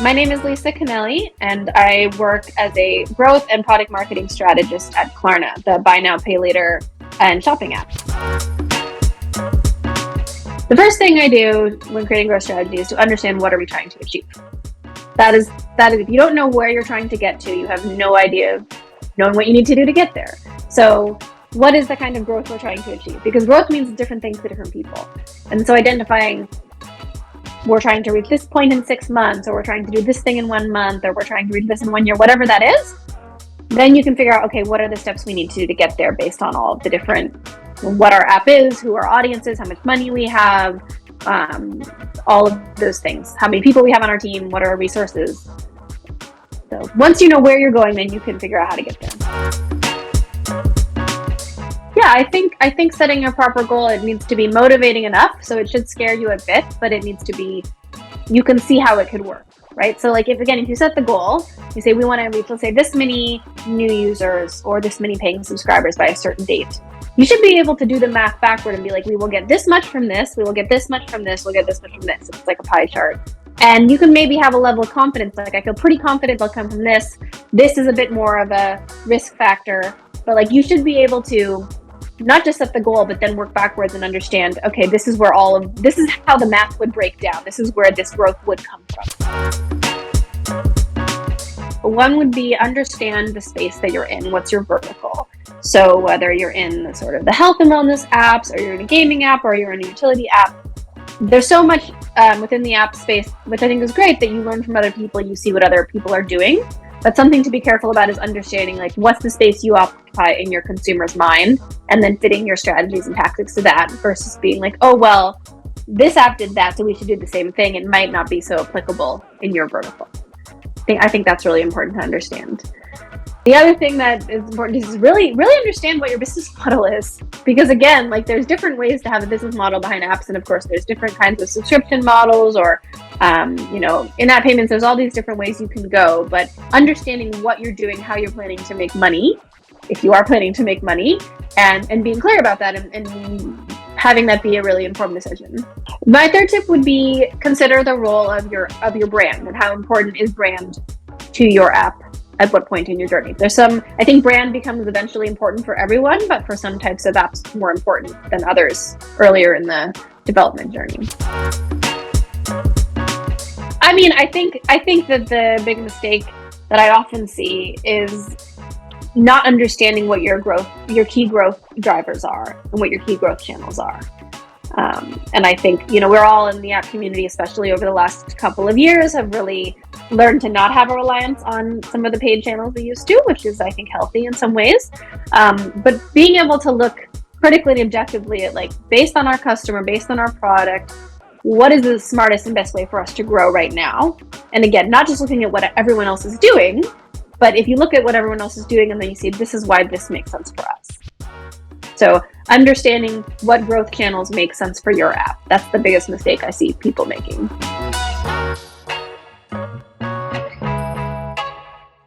My name is Lisa Kennelly, and I work as a growth and product marketing strategist at Klarna, the buy now, pay later and shopping app. The first thing I do when creating growth strategy is to understand what are we trying to achieve. That is, if you don't know where you're trying to get to, you have no idea of knowing what you need to do to get there. So what is the kind of growth we're trying to achieve? Because growth means different things to different people. And so identifying we're trying to reach this point in 6 months, or we're trying to do this thing in 1 month, or we're trying to reach this in 1 year, whatever that is, then you can figure out, okay, what are the steps we need to do to get there based on all of the different, what our app is, who our audience is, how much money we have, all of those things, how many people we have on our team, what are our resources. So once you know where you're going, then you can figure out how to get there. Yeah, I think setting a proper goal, it needs to be motivating enough, so it should scare you a bit, but it needs to be, you can see how it could work, right? So like if you set the goal, you say we want to reach, let's say, this many new users or this many paying subscribers by a certain date. You should be able to do the math backward and be like, we will get this much from this, we will get this much from this, we'll get this much from this. It's like a pie chart. And you can maybe have a level of confidence, like I feel pretty confident they'll come from this. This is a bit more of a risk factor, but like you should be able to not just set the goal, but then work backwards and understand, okay, this is how the math would break down. This is where this growth would come from. One would be understand the space that you're in. What's your vertical? So whether you're in the sort of the health and wellness apps, or you're in a gaming app, or you're in a utility app, there's so much within the app space, which I think is great, that you learn from other people, you see what other people are doing. But something to be careful about is understanding, like, what's the space you occupy in your consumer's mind, and then fitting your strategies and tactics to that, versus being like, oh, well, this app did that, so we should do the same thing. It might not be so applicable in your vertical. I think that's really important to understand. The other thing that is important is really, really understand what your business model is. Because again, like there's different ways to have a business model behind apps. And of course, there's different kinds of subscription models or, in-app payments. There's all these different ways you can go. But understanding what you're doing, how you're planning to make money, if you are planning to make money, and being clear about that and having that be a really informed decision. My third tip would be consider the role of your brand and how important is brand to your app at what point in your journey. I think brand becomes eventually important for everyone, but for some types of apps more important than others earlier in the development journey. I mean, I think that the big mistake that I often see is not understanding what your key growth drivers are and what your key growth channels are. And I think, we're all in the app community, especially over the last couple of years, have really learned to not have a reliance on some of the paid channels we used to, which is, I think, healthy in some ways. But being able to look critically and objectively at, like, based on our customer, based on our product, what is the smartest and best way for us to grow right now? And again, not just looking at what everyone else is doing, but if you look at what everyone else is doing and then you see this is why this makes sense for us. So understanding what growth channels make sense for your app. That's the biggest mistake I see people making.